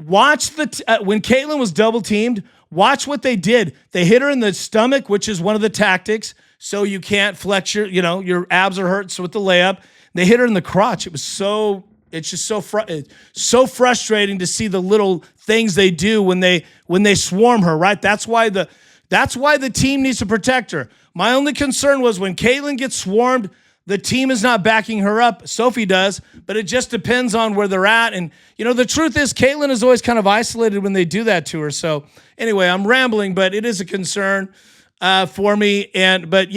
When Caitlin was double teamed, watch what they did. They hit her in the stomach, which is one of the tactics, so you can't flex your abs are hurt. So with the layup, they hit her in the crotch. It's just so frustrating to see the little things they do when they swarm her. Right? That's why the team needs to protect her. My only concern was when Caitlin gets swarmed, the team is not backing her up. Sophie does, but it just depends on where they're at. And, the truth is Caitlin is always kind of isolated when they do that to her. So anyway, I'm rambling, but it is a concern for me. But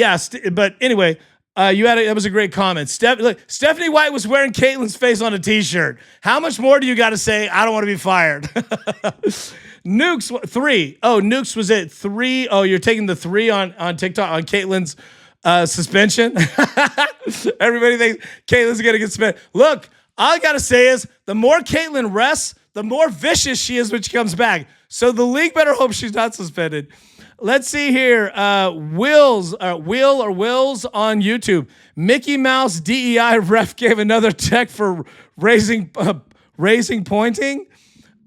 anyway, that was a great comment. Stephanie White was wearing Caitlin's face on a t-shirt. How much more do you got to say? I don't want to be fired. Nukes 3. Oh, Nukes was it 3. Oh, you're taking the 3 on TikTok on Caitlin's suspension. Everybody thinks Caitlin's going to get suspended. Look, all I got to say is the more Caitlin rests, the more vicious she is when she comes back. So the league better hope she's not suspended. Let's see here. Wills on YouTube. Mickey Mouse DEI ref gave another tech for raising pointing.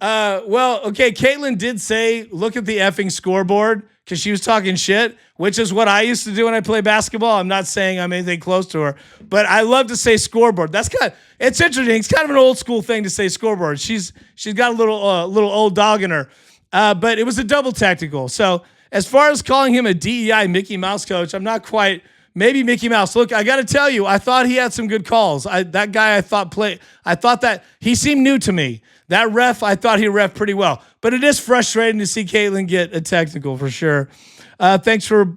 Okay, Caitlin did say, look at the effing scoreboard, because she was talking shit, which is what I used to do when I play basketball. I'm not saying I'm anything close to her, but I love to say scoreboard. It's interesting. It's kind of an old school thing to say scoreboard. She's got a little old dog in her, but it was a double tactical. So as far as calling him a DEI Mickey Mouse coach, I'm not quite. Maybe Mickey Mouse. Look, I got to tell you, I thought he had some good calls. I thought that he seemed new to me. That ref, I thought he ref pretty well. But it is frustrating to see Caitlin get a technical for sure. Thanks for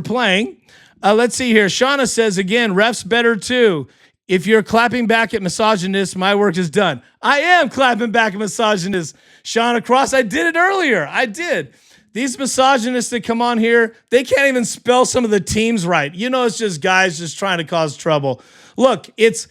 playing. Let's see here. Shauna says again, refs better too. If you're clapping back at misogynists, my work is done. I am clapping back at misogynists. Shauna Cross, I did it earlier. I did. These misogynists that come on here, they can't even spell some of the teams right. It's just guys just trying to cause trouble. Look, this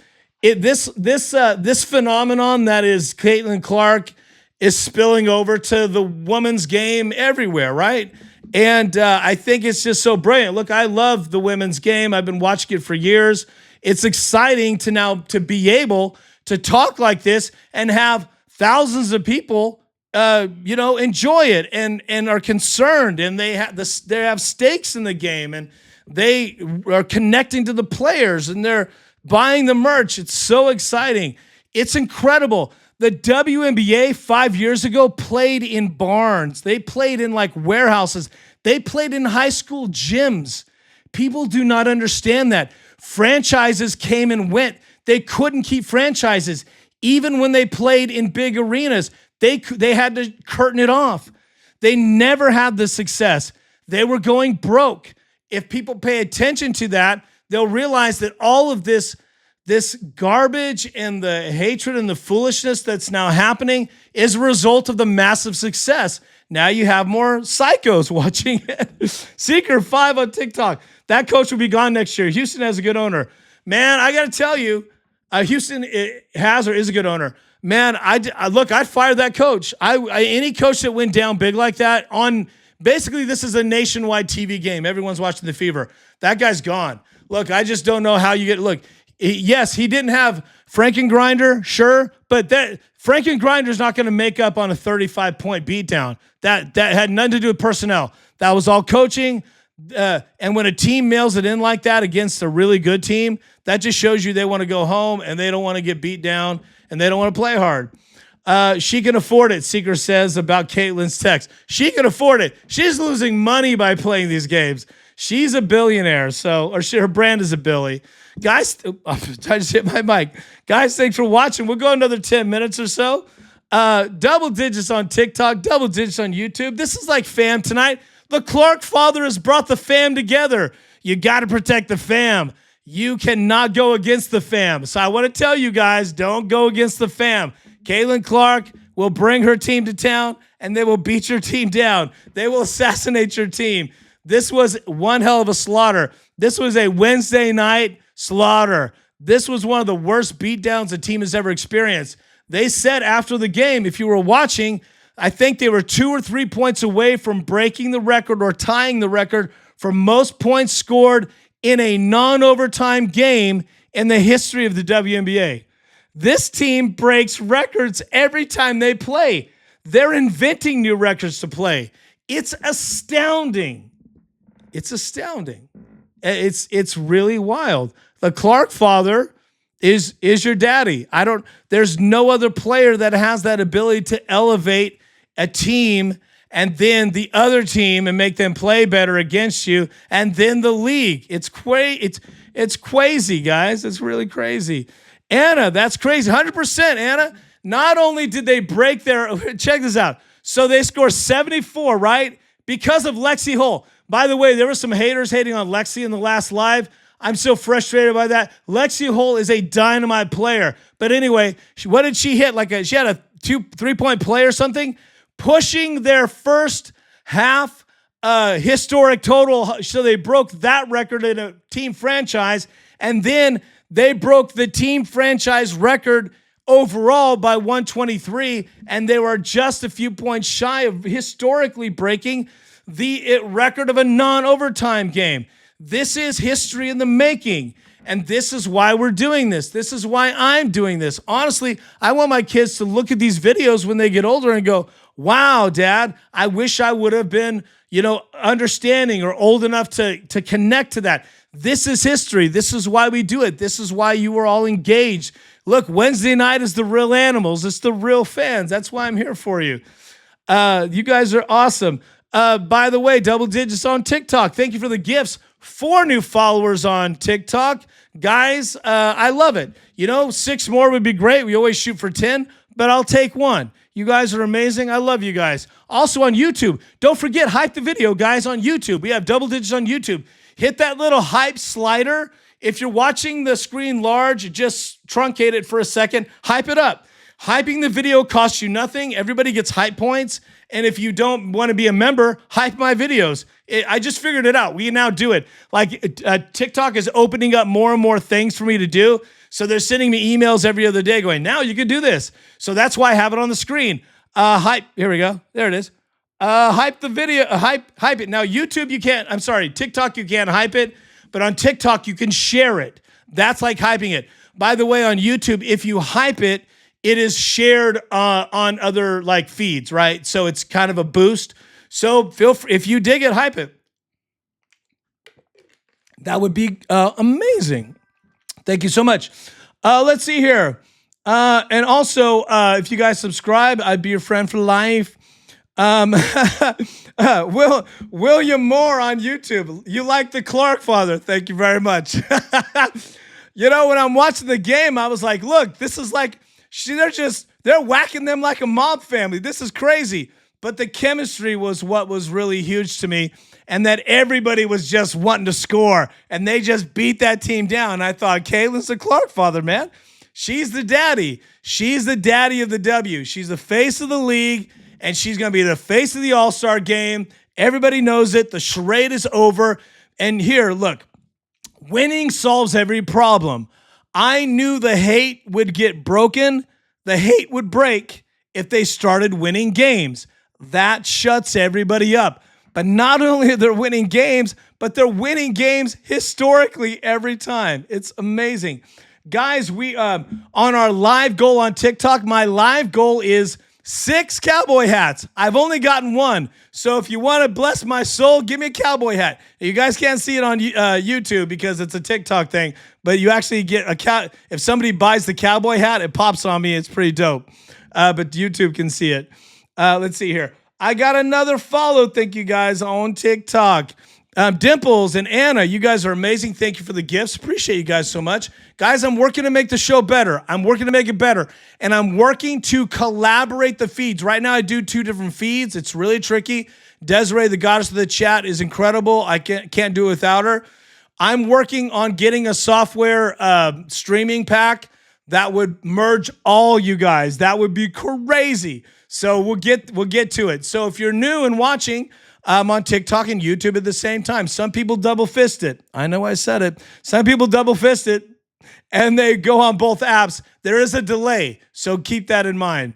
phenomenon that is Caitlin Clark is spilling over to the women's game everywhere, right? And I think it's just so brilliant. Look, I love the women's game. I've been watching it for years. It's exciting to be able to talk like this and have thousands of people enjoy it and are concerned, and they have stakes in the game, and they are connecting to the players, and they're buying the merch. It's so exciting. It's incredible. The WNBA 5 years ago played in barns. They played in warehouses. They played in high school gyms. People do not understand that. Franchises came and went. They couldn't keep franchises. Even when they played in big arenas, they had to curtain it off. They never had the success. They were going broke. If people pay attention to that, they'll realize that all of this garbage and the hatred and the foolishness that's now happening is a result of the massive success. Now you have more psychos watching it. Seeker 5 on TikTok. That coach will be gone next year. Houston has a good owner. Man, I got to tell you, Houston has or is a good owner. Man, I'd fire that coach. Any coach that went down big like that basically this is a nationwide TV game. Everyone's watching the Fever. That guy's gone. Look, I just don't know how you yes, he didn't have Frankengrinder, sure, but Frankengrinder's not going to make up on a 35-point beatdown. That had nothing to do with personnel. That was all coaching. And when a team mails it in like that against a really good team, that just shows you they want to go home and they don't want to get beat down and they don't want to play hard. She can afford it, Seeker says about Caitlin's text. She can afford it. She's losing money by playing these games. She's a billionaire, her brand is a Billy. Guys, I just hit my mic. Guys, thanks for watching. We'll go another 10 minutes or so. Double digits on TikTok, double digits on YouTube. This is like fam tonight. The Clark father has brought the fam together. You got to protect the fam. You cannot go against the fam. So I want to tell you guys, don't go against the fam. Caitlin Clark will bring her team to town, and they will beat your team down. They will assassinate your team. This was one hell of a slaughter. This was a Wednesday night slaughter. This was one of the worst beatdowns a team has ever experienced. They said after the game, if you were watching, I think they were 2 or 3 points away from breaking the record or tying the record for most points scored in a non-overtime game in the history of the WNBA. This team breaks records every time they play. They're inventing new records to play. It's astounding. It's astounding. It's really wild. The Clark father is your daddy. There's no other player that has that ability to elevate a team and then the other team and make them play better against you, and then the league. It's crazy, guys. It's really crazy. Anna, that's crazy. 100%, Anna. Not only did they break check this out. So they score 74, right? Because of Lexi Hull. By the way, there were some haters hating on Lexi in the last live. I'm so frustrated by that. Lexi Hull is a dynamite player. But anyway, what did she hit? She had a 2-3-point play or something, pushing their first half historic total. So they broke that record in a team franchise. And then they broke the team franchise record overall by 123. And they were just a few points shy of historically breaking the record of a non-overtime game. This is history in the making, and this is why we're doing this. This is why I'm doing this. Honestly, I want my kids to look at these videos when they get older and go, wow, Dad, I wish I would have been, understanding or old enough to connect to that. This is history. This is why we do it. This is why you were all engaged. Look, Wednesday night is the real animals. It's the real fans. That's why I'm here for you. You guys are awesome. By the way, double digits on TikTok. Thank you for the gifts. 4 new followers on TikTok. Guys, I love it. 6 more would be great. We always shoot for 10, but I'll take 1. You guys are amazing. I love you guys. Also on YouTube, don't forget, hype the video, guys, on YouTube. We have double digits on YouTube. Hit that little hype slider. If you're watching the screen large, just truncate it for a second. Hype it up. Hyping the video costs you nothing. Everybody gets hype points. And if you don't want to be a member, hype my videos. I just figured it out. We can now do it. TikTok is opening up more and more things for me to do. So they're sending me emails every other day going, now you can do this. So that's why I have it on the screen. Hype. Here we go. There it is. Hype the video. Hype it. Now YouTube, TikTok, you can't hype it. But on TikTok, you can share it. That's like hyping it. By the way, on YouTube, if you hype it, it is shared on other feeds, right? So it's kind of a boost. So feel free, if you dig it, hype it. That would be amazing. Thank you so much. Let's see here. And also, if you guys subscribe, I'd be your friend for life. William Moore on YouTube. You like the Clark father. Thank you very much. When I'm watching the game, I was like, look, this is they're whacking them like a mob family. This is crazy. But the chemistry was what was really huge to me, and that everybody was just wanting to score, and they just beat that team down. And I thought, Caitlin's the Clark father, man. She's the daddy. She's the daddy of the W. She's the face of the league, and she's going to be the face of the All-Star game. Everybody knows it. The charade is over. And here, look, winning solves every problem. I knew the hate would get broken. The hate would break if they started winning games. That shuts everybody up. But not only are they winning games, but they're winning games historically every time. It's amazing. Guys, we on our live goal on TikTok, my live goal is 6 cowboy hats. I've only gotten 1. So if you want to bless my soul, give me a cowboy hat. You guys can't see it on YouTube because it's a TikTok thing, but you actually get if somebody buys the cowboy hat, it pops on me. It's pretty dope. But YouTube can see it. Let's see here. I got another follow. Thank you guys on TikTok. Dimples and Anna, you guys are amazing. Thank you for the gifts. Appreciate you guys so much. Guys, I'm working to make the show better. I'm working to make it better. And I'm working to collaborate the feeds. Right now, I do 2 different feeds. It's really tricky. Desiree, the goddess of the chat, is incredible. I can't do it without her. I'm working on getting a software streaming pack that would merge all you guys. That would be crazy. So we'll get to it. So if you're new and watching, I'm on TikTok and YouTube at the same time. Some people double fist it. I know I said it. Some people double fist it, and they go on both apps. There is a delay, so keep that in mind.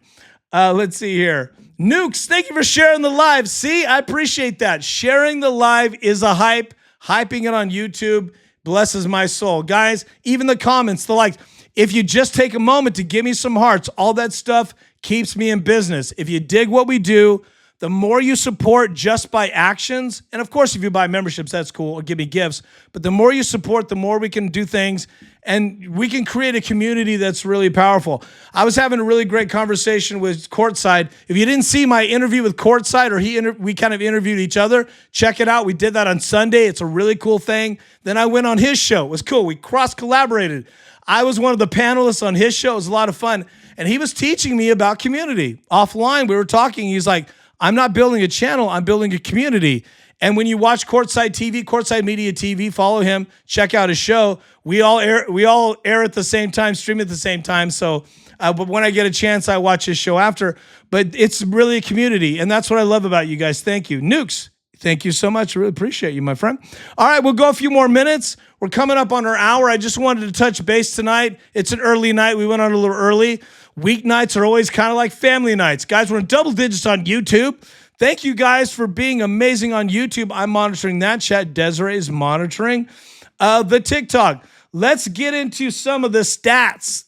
Let's see here. Nukes, thank you for sharing the live. See, I appreciate that. Sharing the live is a hype. Hyping it on YouTube blesses my soul. Guys, even the comments, the likes. If you just take a moment to give me some hearts, all that stuff keeps me in business. If you dig what we do, the more you support just by actions, and of course, if you buy memberships, that's cool, or give me gifts, but the more you support, the more we can do things, and we can create a community that's really powerful. I was having a really great conversation with Courtside. If you didn't see my interview with Courtside, or we kind of interviewed each other, check it out. We did that on Sunday. It's a really cool thing. Then I went on his show. It was cool. We cross-collaborated. I was one of the panelists on his show. It was a lot of fun, and he was teaching me about community. Offline, we were talking. He's like, I'm not building a channel, I'm building a community. And when you watch Courtside TV, Courtside Media TV, follow him, check out his show. We all air at the same time, stream at the same time. So, but when I get a chance, I watch his show after. But it's really a community, and that's what I love about you guys. Thank you. Nukes, thank you so much. I really appreciate you, my friend. All right, we'll go a few more minutes. We're coming up on our hour. I just wanted to touch base tonight. It's an early night. We went on a little early. Weeknights are always kind of like family nights. Guys, we're in double digits on YouTube. Thank you guys for being amazing on YouTube. I'm monitoring that chat. Desiree is monitoring the TikTok. Let's get into some of the stats.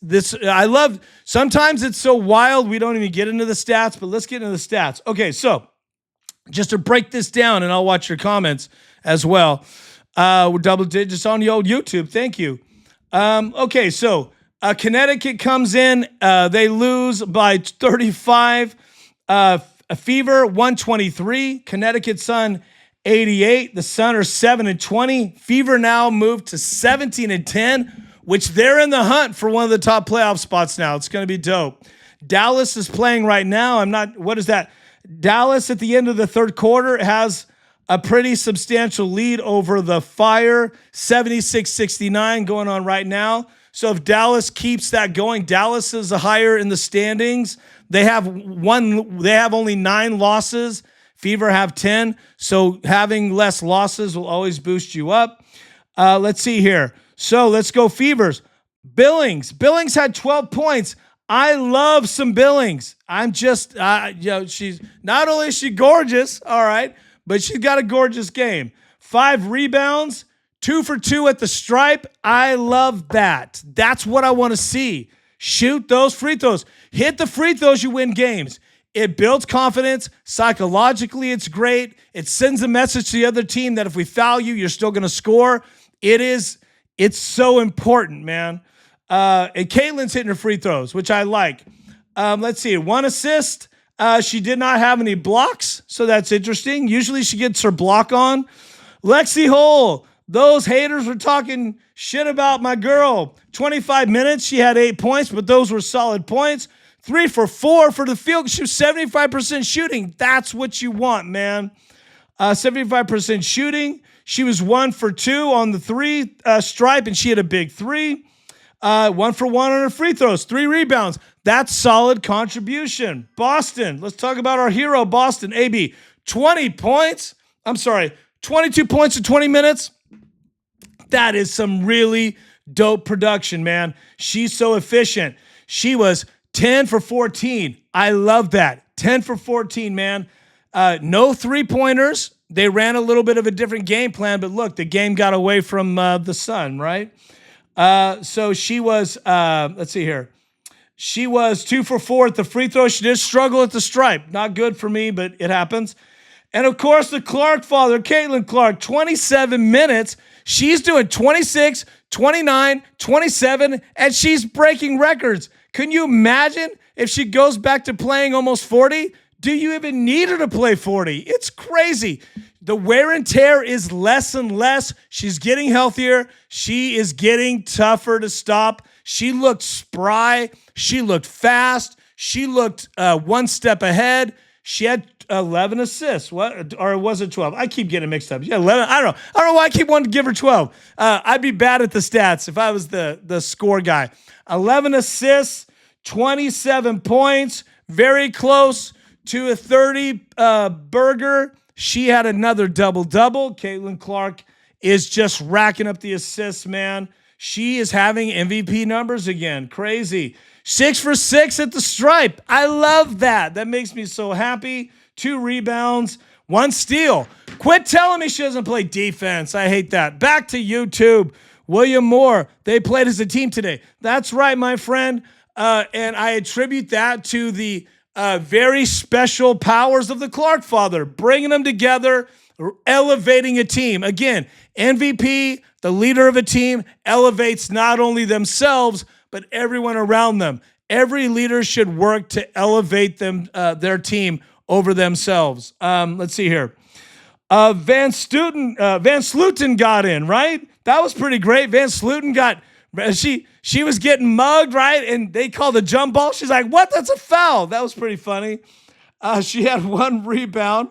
I love, sometimes it's so wild we don't even get into the stats, but let's get into the stats. Okay, so just to break this down, and I'll watch your comments as well. We're double digits on the old YouTube. Thank you. Okay, so Connecticut comes in. They lose by 35. Fever 123. Connecticut Sun 88. The Sun are 7-20. Fever now moved to 17-10, which they're in the hunt for one of the top playoff spots now. It's going to be dope. Dallas is playing right now. What is that? Dallas at the end of the third quarter has a pretty substantial lead over the Fire, 76-69 going on right now. So if Dallas keeps that going, Dallas is higher in the standings. They have only 9 losses. Fever have 10. So having less losses will always boost you up. Let's see here. So let's go Fevers. Billings had 12 points. I love some Billings. She's not only is she gorgeous, all right, but she's got a gorgeous game. 5 rebounds. 2 for 2 at the stripe. I love that. That's what I want to see. Shoot those free throws. Hit the free throws, you win games. It builds confidence. Psychologically, it's great. It sends a message to the other team that if we foul you, you're still going to score. It's so important, man. And Caitlin's hitting her free throws, which I like. Let's see. 1 assist. She did not have any blocks, so that's interesting. Usually she gets her block on. Lexi Hole. Those haters were talking shit about my girl. 25 minutes, she had 8 points, but those were solid points. 3 for 4 for the field. She was 75% shooting. That's what you want, man. 75% shooting. She was 1 for 2 on the 3 stripe, and she had a big 3. 1 for 1 on her free throws. 3 rebounds. That's solid contribution. Boston. Let's talk about our hero, Boston. AB, 20 points. I'm sorry, 22 points in 20 minutes. That is some really dope production, man. She's so efficient. She was 10 for 14. I love that. 10 for 14, man. No three-pointers. They ran a little bit of a different game plan, but look, the game got away from the Sun, right? So she was, let's see here. She was 2 for 4 at the free throw. She did struggle at the stripe. Not good for me, but it happens. And, of course, the Clark father, Caitlin Clark, 27 minutes. She's doing 26, 29, 27, and she's breaking records. Can you imagine if she goes back to playing almost 40? Do you even need her to play 40? It's crazy. The wear and tear is less and less. She's getting healthier. She is getting tougher to stop. She looked spry. She looked fast. She looked one step ahead. She had 11 assists. What, or was it 12? I keep getting mixed up. Yeah, 11. I don't know why I keep wanting to give her 12. I'd be bad at the stats if I was the score guy. 11 assists, 27 points, very close to a 30 burger. She had another double-double. Caitlin Clark is just racking up the assists, man. She is having MVP numbers again. Crazy. 6 for 6 at the stripe. I love that. That makes me so happy. 2 rebounds, 1 steal. Quit telling me she doesn't play defense. I hate that. Back to YouTube. William Moore, they played as a team today. That's right, my friend. And I attribute that to the very special powers of the CLARKFATHER, bringing them together, elevating a team. Again, MVP, the leader of a team, elevates not only themselves, but everyone around them. Every leader should work to elevate them, their team over themselves. Let's see here. Van Sluten got in, right? That was pretty great. Van Sluten got, she was getting mugged, right? And they called a jump ball. She's like, what? That's a foul. That was pretty funny. She had 1 rebound.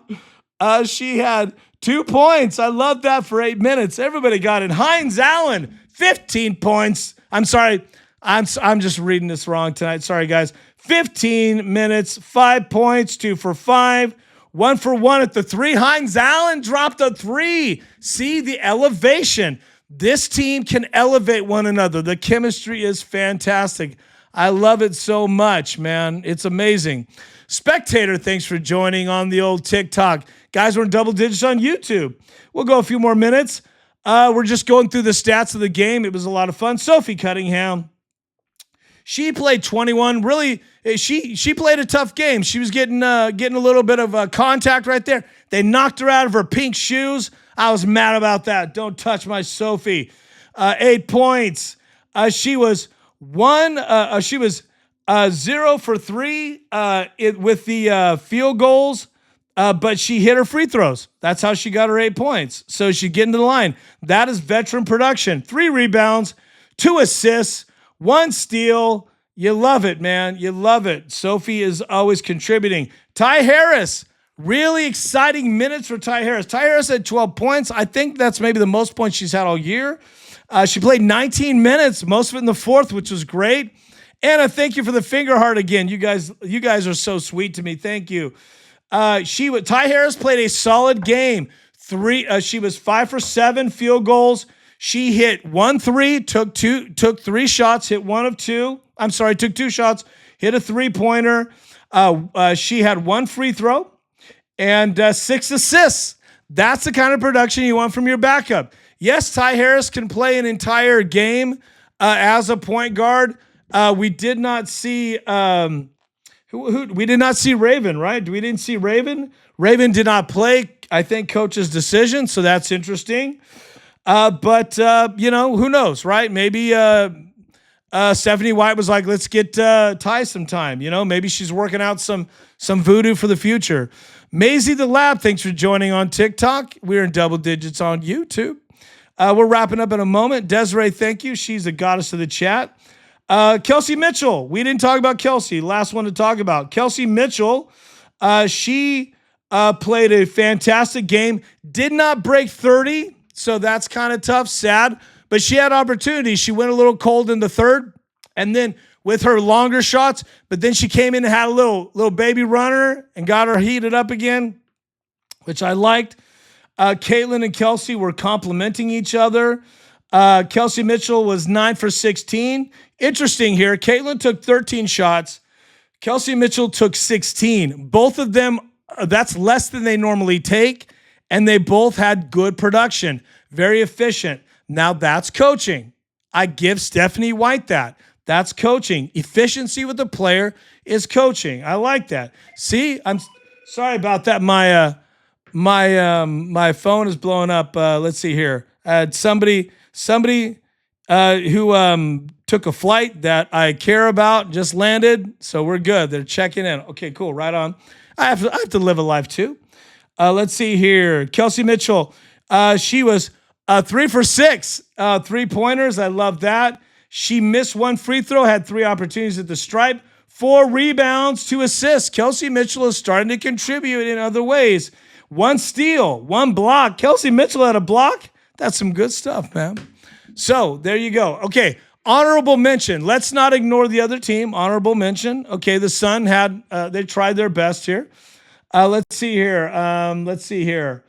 She had 2 points. I love that for 8 minutes. Everybody got it. Hines Allen, 15 points. I'm sorry. I'm just reading this wrong tonight. Sorry, guys. 15 minutes, 5 points, 2 for 5, 1 for 1 at the 3. Hines Allen dropped a 3. See the elevation. This team can elevate one another. The chemistry is fantastic. I love it so much, man. It's amazing. Spectator, thanks for joining on the old TikTok. Guys, we're in double digits on YouTube. We'll go a few more minutes. We're just going through the stats of the game. It was a lot of fun. Sophie Cunningham, she played 21. Really, she played a tough game. She was getting a little bit of contact right there. They knocked her out of her pink shoes. I was mad about that. Don't touch my Sophie. 8 points. She was 0 for 3 with the field goals, but she hit her free throws. That's how she got her 8 points. So she get into the line. That is veteran production. 3 rebounds, 2 assists, 1 steal. You love it, man. You love it. Sophie is always contributing. Ty Harris, really exciting minutes for Ty Harris. Ty Harris had 12 points. I think that's maybe the most points she's had all year. She played 19 minutes, most of it in the fourth, which was great. Anna, thank you for the finger heart again. You guys are so sweet to me. Thank you. Ty Harris played a solid game. She was 5 for 7 field goals. She hit 1 3, took 3 shots, hit 1 of 2. I'm sorry, took 2 shots, hit a 3-pointer. She had 1 free throw and 6 assists. That's the kind of production you want from your backup. Yes, Ty Harris can play an entire game as a point guard. We did not see we did not see Raven, right? We didn't see Raven. Raven did not play. I think coach's decision, so that's interesting. But who knows, right? Maybe Stephanie White was like, let's get Ty some time. Maybe she's working out some voodoo for the future. Maisie the Lab, thanks for joining on TikTok. We're in double digits on YouTube. We're wrapping up in a moment. Desiree, thank you. She's the goddess of the chat. Kelsey Mitchell. We didn't talk about Kelsey. Last one to talk about. Kelsey Mitchell, she played a fantastic game. Did not break 30, so that's kind of tough, sad. But she had opportunities. She went a little cold in the third, and then with her longer shots, but then she came in and had a little baby runner and got her heated up again, which I liked. Caitlin and Kelsey were complimenting each other. Kelsey Mitchell was 9 for 16. Interesting here. Caitlin took 13 shots. Kelsey Mitchell took 16. Both of them, that's less than they normally take, and they both had good production. Very efficient. Now that's coaching. I give Stephanie White that. That's coaching. Efficiency with the player is coaching. I like that. See, I'm sorry about that. My phone is blowing up. Let's see here. Somebody who took a flight that I care about just landed, so we're good. They're checking in. Okay, cool. Right on. I have to live a life too. Let's see here. Kelsey Mitchell. She was 3 for 6 3-pointers. I love that. She missed 1 free throw, had 3 opportunities at the stripe, 4 rebounds, 2 assists. Kelsey Mitchell is starting to contribute in other ways. 1 steal, 1 block. Kelsey Mitchell had a block. That's some good stuff, man. So there you go. Okay, honorable mention. Let's not ignore the other team. Honorable mention. Okay, the Sun had, they tried their best here. Let's see here.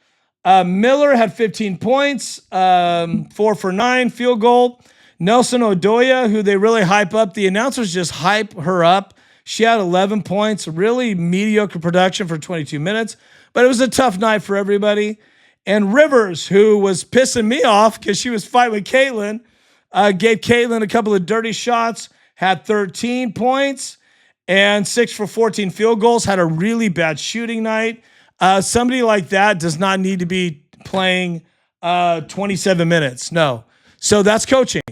Miller had 15 points, 4 for 9, field goal. Nelson Odoya, who they really hype up. The announcers just hype her up. She had 11 points, really mediocre production for 22 minutes, but it was a tough night for everybody. And Rivers, who was pissing me off because she was fighting with Caitlin, gave Caitlin a couple of dirty shots, had 13 points and 6 for 14 field goals, had a really bad shooting night. Somebody like that does not need to be playing 27 minutes. No. So that's coaching.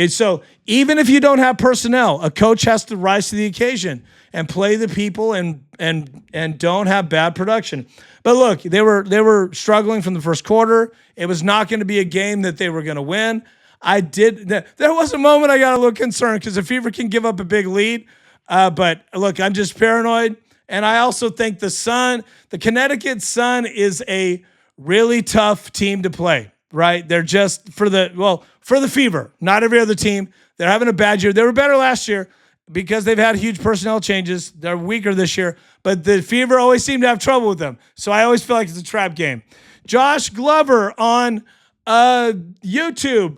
So even if you don't have personnel, a coach has to rise to the occasion and play the people and don't have bad production. But look, they were struggling from the first quarter. It was not going to be a game that they were going to win. There was a moment I got a little concerned because the Fever can give up a big lead. But look, I'm just paranoid. And I also think the Connecticut Sun is a really tough team to play, right? They're just for the Fever, not every other team. They're having a bad year. They were better last year because they've had huge personnel changes. They're weaker this year, but the Fever always seem to have trouble with them. So I always feel like it's a trap game. Josh Glover on YouTube,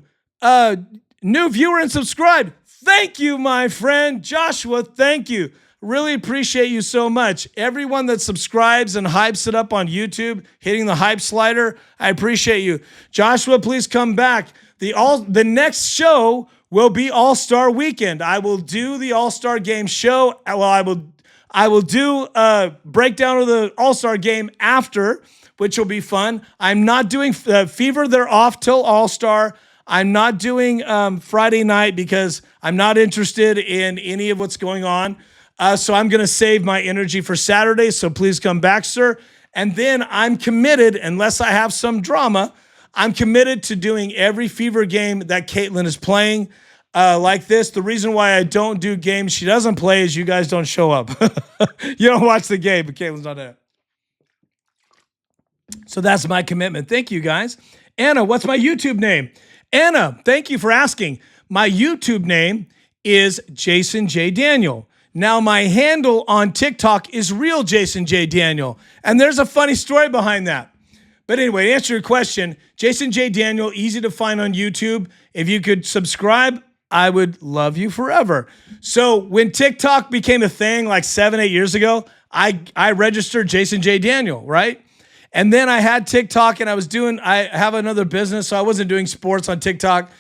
new viewer and subscribe. Thank you, my friend. Joshua, thank you. Really appreciate you so much. Everyone that subscribes and hypes it up on YouTube, hitting the hype slider, I appreciate you. Joshua, please come back. The next show will be All-Star Weekend. I will do the All-Star Game show. Well, I will do a breakdown of the All-Star Game after, which will be fun. I'm not doing Fever. They're off till All-Star. I'm not doing Friday night because I'm not interested in any of what's going on. So I'm going to save my energy for Saturday. So please come back, sir. And then I'm committed, unless I have some drama, I'm committed to doing every Fever game that Caitlin is playing like this. The reason why I don't do games she doesn't play is you guys don't show up. You don't watch the game, but Caitlin's not there. So that's my commitment. Thank you, guys. Anna, what's my YouTube name? Anna, thank you for asking. My YouTube name is Jason J. Daniel. Now, my handle on TikTok is Real Jason J. Daniel, and there's a funny story behind that. But anyway, to answer your question, Jason J. Daniel, easy to find on YouTube. If you could subscribe, I would love you forever. So when TikTok became a thing like 7-8 years ago, I registered Jason J. Daniel, right? And then I had TikTok, and I have another business, so I wasn't doing sports on TikTok.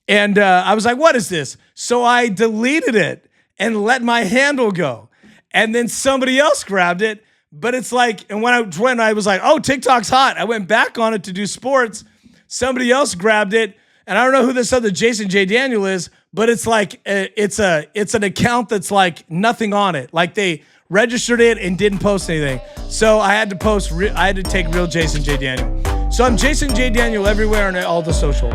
And I was like, what is this? So I deleted it and let my handle go. And then somebody else grabbed it. But it's like, and when I was like, oh, TikTok's hot, I went back on it to do sports. Somebody else grabbed it. And I don't know who this other Jason J. Daniel is, but it's like, it's an account that's like nothing on it. Like they registered it and didn't post anything. So I had to take Real Jason J. Daniel. So I'm Jason J. Daniel everywhere on all the social.